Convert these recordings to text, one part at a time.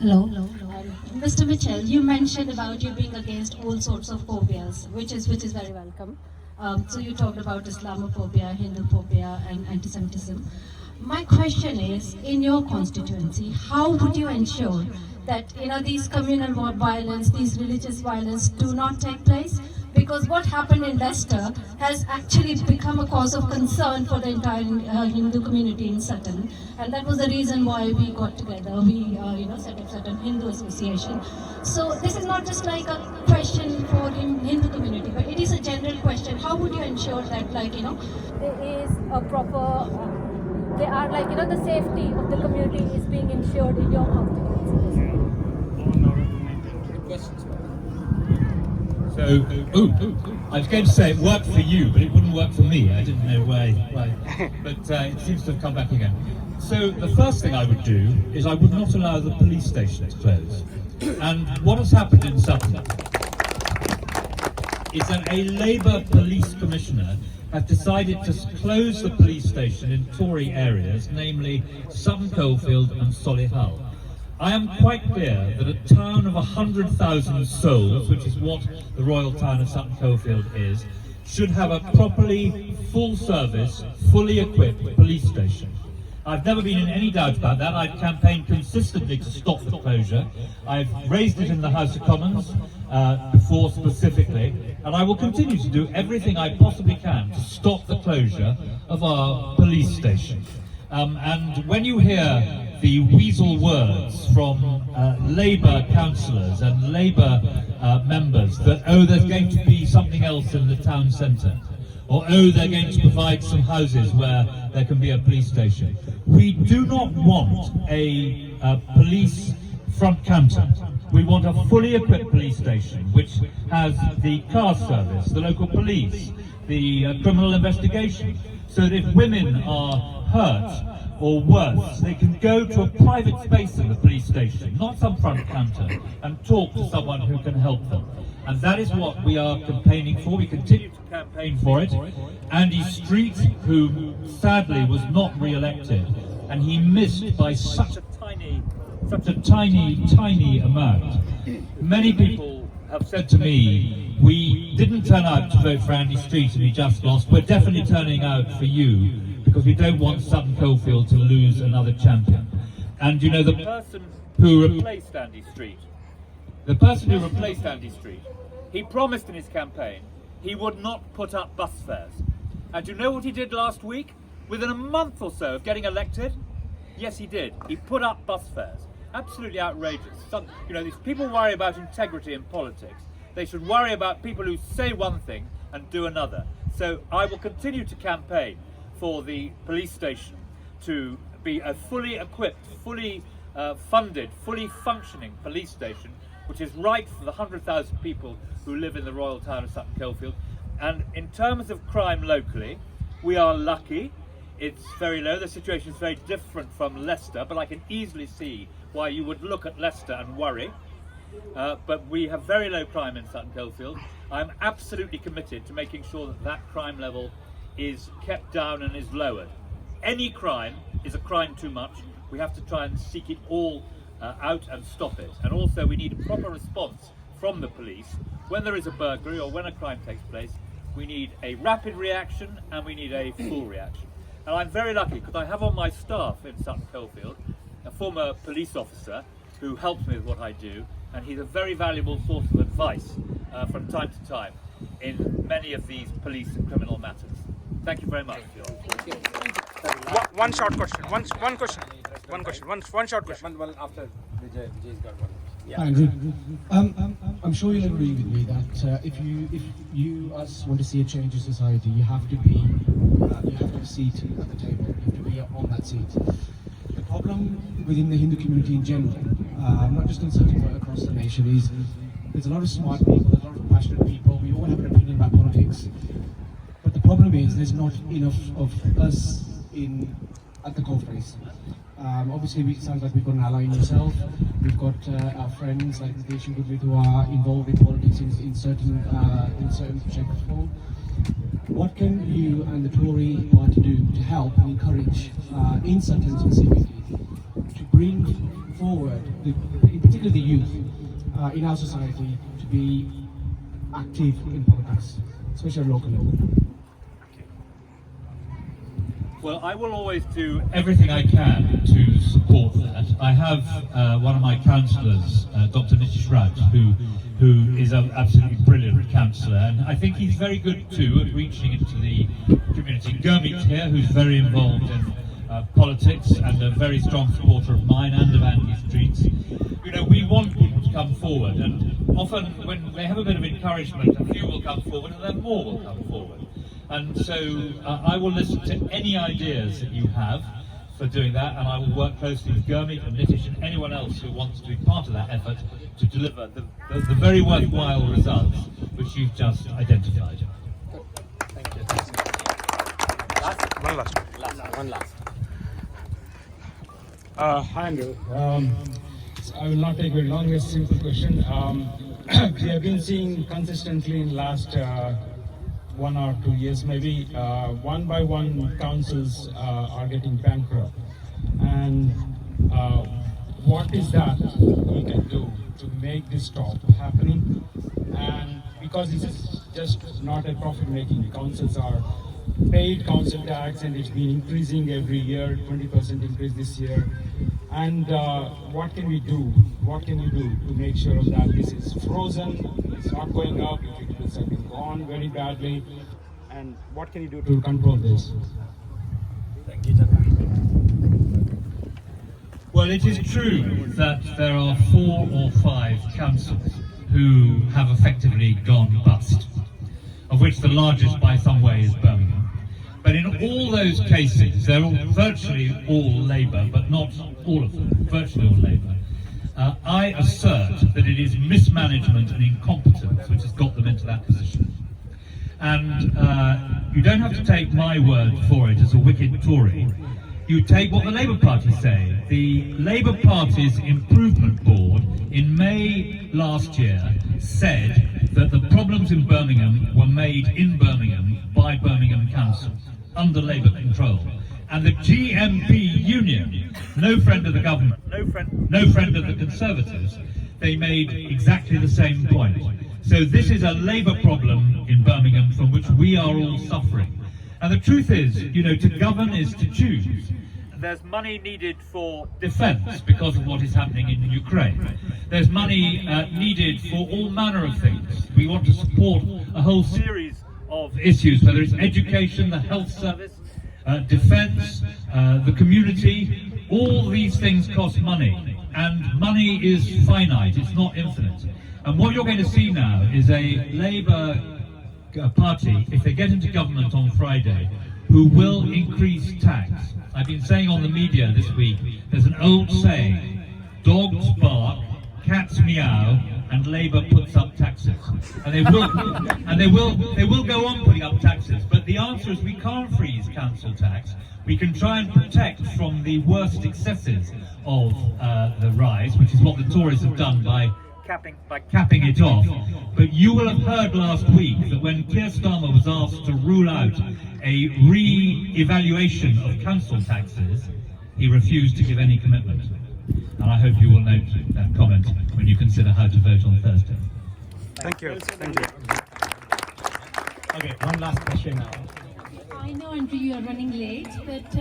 Hello. Mr. Mitchell, you mentioned about you being against all sorts of phobias, which is very welcome. So you talked about Islamophobia, Hinduphobia, and anti-Semitism. My question is, in your constituency, how would you ensure that these communal violence, these religious violence, do not take place? Because what happened in Leicester has actually become a cause of concern for the entire Hindu community in Sutton, and that was the reason why we got together. We set up Sutton Hindu Association. So this is not just like a question for Hindu community, but it is a general question. How would you ensure that, there is a proper, the safety of the community is being ensured in your constituency? Good questions. So, I was going to say it worked for you, but it wouldn't work for me. I didn't know why. But it seems to have come back again. So the first thing I would do is I would not allow the police station to close. And what has happened in Sutton is that a Labour police commissioner has decided to close the police station in Tory areas, namely Sutton Coldfield and Solihull. I am quite clear that a town of 100,000 souls, which is what the Royal Town of Sutton Coldfield is, should have a properly full-service, fully equipped police station. I've never been in any doubt about that. I've campaigned consistently to stop the closure. I've raised it in the House of Commons before specifically, and I will continue to do everything I possibly can to stop the closure of our police station. And when you hear the weasel words from Labour councillors and Labour members that, there's going to be something else in the town centre, or they're going to provide some houses where there can be a police station. We do not want a police front counter. We want a fully equipped police station which has the car service, the local police, the criminal investigation, so that if women are hurt or worse, they can go to a private space in the police station, not some front counter, and talk to someone who can help them. And that is what we are campaigning for. We continue to campaign for it. Andy Street, who sadly was not re-elected, and he missed by such a tiny amount. Many people have said to me, we didn't turn out to vote for Andy Street and he just lost. We're definitely turning out for you, because we don't want Sutton Coldfield to lose another champion. And the person who replaced Andy Street, he promised in his campaign he would not put up bus fares. And do you know what he did last week? Within a month or so of getting elected? Yes, he did. He put up bus fares. Absolutely outrageous. These people worry about integrity in politics. They should worry about people who say one thing and do another. So I will continue to campaign for the police station to be a fully equipped, fully funded, fully functioning police station, which is right for the 100,000 people who live in the Royal Town of Sutton Coldfield. And in terms of crime locally, we are lucky. It's very low. The situation is very different from Leicester, but I can easily see why you would look at Leicester and worry. But we have very low crime in Sutton Coldfield. I'm absolutely committed to making sure that that crime level is kept down and is lowered. Any crime is a crime too much. We have to try and seek it all out and stop it. And also we need a proper response from the police. When there is a burglary or when a crime takes place, we need a rapid reaction and we need a full reaction. And I'm very lucky because I have on my staff in Sutton Coldfield a former police officer who helps me with what I do, and he's a very valuable source of advice from time to time in many of these police and criminal matters. Thank you very much. One short question. One question. One short question. Well, after Vijay's got one. Yeah. Andrew, I'm sure you'll agree with me that if you us want to see a change in society, you have to have a seat at the table. You have to be on that seat. The problem within the Hindu community in general, not just in Sutton but across the nation, is there's a lot of smart people, there's a lot of passionate people. We all have an opinion about politics, but the problem is there's not enough of us at the coalface. Obviously, it sounds like we've got an ally in yourself. We've got our friends like Nitesh and Goodwin who are involved in politics in certain shape or form. What can you and the Tory party do to help and encourage, in Sutton specifically, to bring forward, in particular the youth in our society, to be active in politics, especially at local level? Well, I will always do everything I can to support that. I have one of my councillors, Dr. Nitish Raj, who is an absolutely brilliant councillor, and I think he's very good too at reaching into the community. Gurmeet here, who's very involved in politics and a very strong supporter of mine and of Andy Street's. You know, we want people to come forward, and often when they have a bit of encouragement, a few will come forward and then more will come forward. And so I will listen to any ideas that you have for doing that, and I will work closely with Gurmeet and Nitish and anyone else who wants to be part of that effort to deliver the very worthwhile results which you've just identified. Thank you. One last. Hi Andrew. So I will not take very long, a simple question. We have been seeing consistently in last 1 or 2 years, maybe one by one councils are getting bankrupt. And what is that we can do to make this stop happening? And because this is just not a profit-making, councils are paid council tax and it's been increasing every year, 20% increase this year. And what can we do? What can you do to make sure that this is frozen, it's not going up, if it has been gone very badly? And what can you do to control this? Thank you. Well, it is true that there are 4 or 5 councils who have effectively gone bust, of which the largest by some way is Birmingham. But in all those cases, they're virtually all Labour, but not all of them, virtually all Labour. I assert that it is mismanagement and incompetence which has got them into that position. And you don't have to take my word for it as a wicked Tory. You take what the Labour Party say. The Labour Party's Improvement Board in May last year said that the problems in Birmingham were made in Birmingham by Birmingham Council, under Labour control. And the GMP union, no friend of the government, no friend of the Conservatives, they made exactly the same point. So this is a Labour problem in Birmingham from which we are all suffering. And the truth is, you know, to govern is to choose. There's money needed for defence because of what is happening in Ukraine. There's money needed for all manner of things. We want to support a whole series of issues, whether it's education, the health service, defence, the community. All these things cost money, and money is finite, it's not infinite. And what you're going to see now is a Labour Party, if they get into government on Friday, who will increase tax. I've been saying on the media this week, there's an old saying, dogs bark, cats meow, and Labour puts up taxes. And they will go on putting up taxes. But the answer is we can't freeze council tax. We can try and protect from the worst excesses of the rise, which is what the Tories have done by capping it off. But you will have heard last week that when Keir Starmer was asked to rule out a re-evaluation of council taxes, he refused to give any commitment. And I hope you will note that comment when you consider how to vote on Thursday. Thank you. Thank you. Okay, one last question now. I know, Andrew, you are running late, but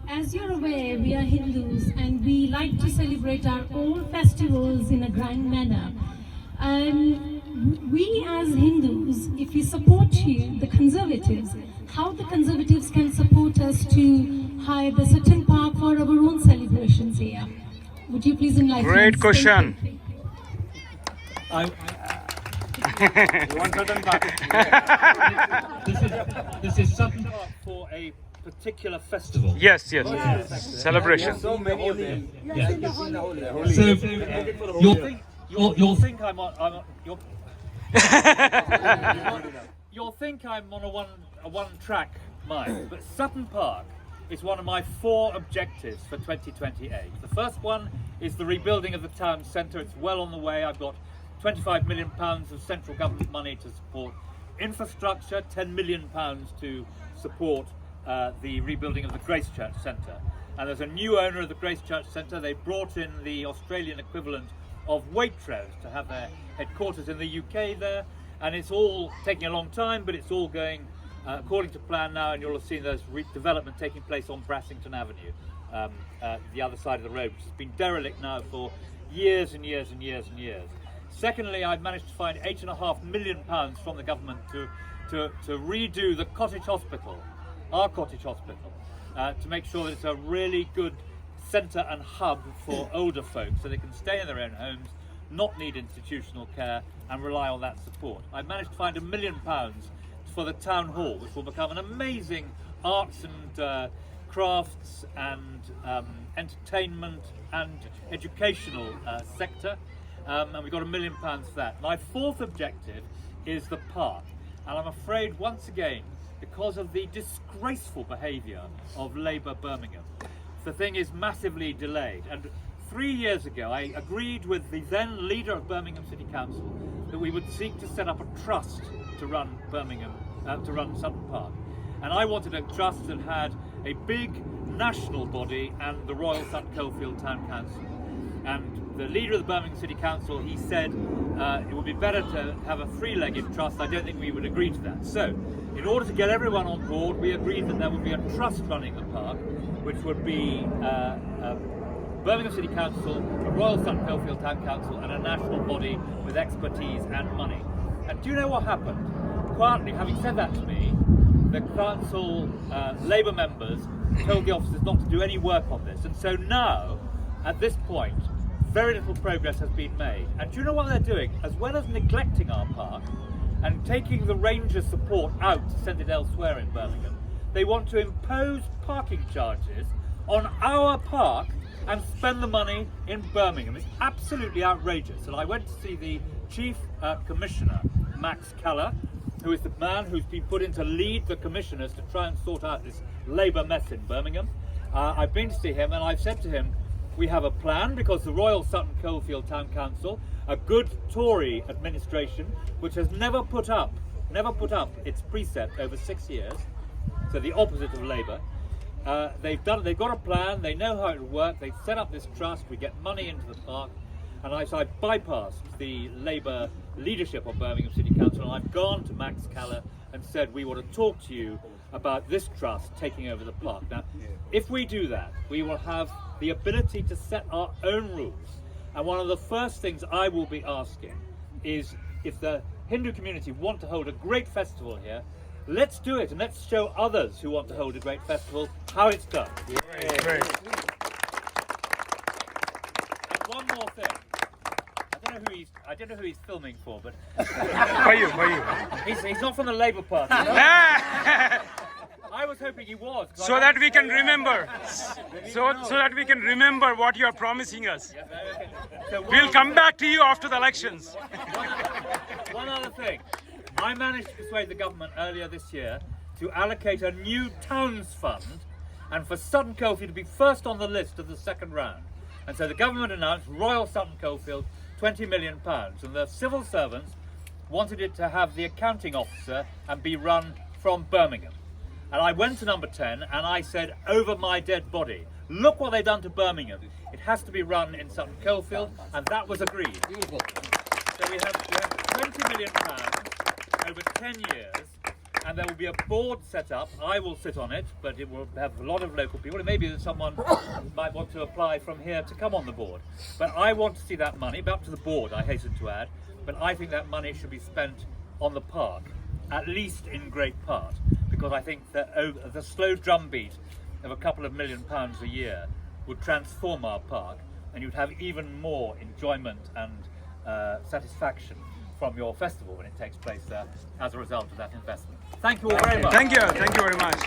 as you're aware, we are Hindus and we like to celebrate our own festivals in a grand manner. We as Hindus, if we support you, the Conservatives, how the Conservatives can support us to hire the Sutton Park for our own celebrations here? Would you please enlighten us? Great question. This is Sutton Park for a particular festival. Yes. Celebration. So many of them. Yes. So you'll think I'm on you'll think I'm on a one-track mind, but Sutton Park is one of my 4 objectives for 2028. The first one is the rebuilding of the town centre. It's well on the way. I've got £25 million of central government money to support infrastructure, £10 million to support the rebuilding of the Grace Church Centre. And there's a new owner of the Grace Church Centre. They brought in the Australian equivalent of Waitrose to have their headquarters in the UK there. And it's all taking a long time, but it's all going according to plan now, and you'll have seen there's development taking place on Brassington Avenue, the other side of the road, which has been derelict now for years and years and years and years. Secondly, I've managed to find £8.5 million from the government to redo the cottage hospital, our cottage hospital, to make sure that it's a really good centre and hub for older folk, so they can stay in their own homes, not need institutional care, and rely on that support. I've managed to find £1 million for the town hall, which will become an amazing arts and crafts and entertainment and educational sector, and we've got £1 million for that. My fourth objective is the park, and I'm afraid once again, because of the disgraceful behaviour of Labour Birmingham, the thing is massively delayed. And 3 years ago I agreed with the then leader of Birmingham City Council that we would seek to set up a trust to run Sutton Park. And I wanted a trust that had a big national body and the Royal Sutton Coldfield Town Council. And the leader of the Birmingham City Council, he said it would be better to have a three-legged trust. I don't think we would agree to that. So, in order to get everyone on board, we agreed that there would be a trust running the park, which would be Birmingham City Council, the Royal Sutton Coldfield Town Council, and a national body with expertise and money. And do you know what happened? Quietly, having said that to me, the council Labour members told the officers not to do any work on this. And so now, at this point, very little progress has been made. And do you know what they're doing? As well as neglecting our park and taking the Rangers support out to send it elsewhere in Birmingham, they want to impose parking charges on our park and spend the money in Birmingham. It's absolutely outrageous. And I went to see the Chief Commissioner, Max Keller, who is the man who's been put in to lead the commissioners to try and sort out this Labour mess in Birmingham. I've been to see him and I've said to him, we have a plan, because the Royal Sutton Coldfield Town Council, a good Tory administration, which has never put up its precept over 6 years, so the opposite of Labour. They've got a plan, they know how it will work, they've set up this trust, we get money into the park, and I bypassed the Labour leadership of Birmingham City Council, and I've gone to Max Keller and said, we want to talk to you about this trust taking over the park. Now, if we do that, we will have the ability to set our own rules. And one of the first things I will be asking is, if the Hindu community want to hold a great festival here, let's do it, and let's show others who want to hold a great festival how it's done. Great. And one more thing. I don't know who he's filming for, but For you. he's not from the Labour Party. I was hoping he was. So that we can remember. So that we can remember what you are promising us. So We'll come back to you after the elections. one other thing. I managed to persuade the government earlier this year to allocate a new towns fund, and for Sutton Coldfield to be first on the list of the second round. And so the government announced Royal Sutton Coldfield, £20 million, and the civil servants wanted it to have the accounting officer and be run from Birmingham. And I went to number 10 and I said, over my dead body, look what they've done to Birmingham. It has to be run in Sutton Coldfield, and that was agreed. Beautiful. So we have £20 million over 10 years, and there will be a board set up. I will sit on it, but it will have a lot of local people. It may be that someone might want to apply from here to come on the board. But I want to see that money, up to the board, I hasten to add, but I think that money should be spent on the park, at least in great part, because I think that the slow drumbeat of a couple of £1 million a year would transform our park, and you'd have even more enjoyment and satisfaction from your festival when it takes place as a result of that investment. Thank you all very much. Thank you very much.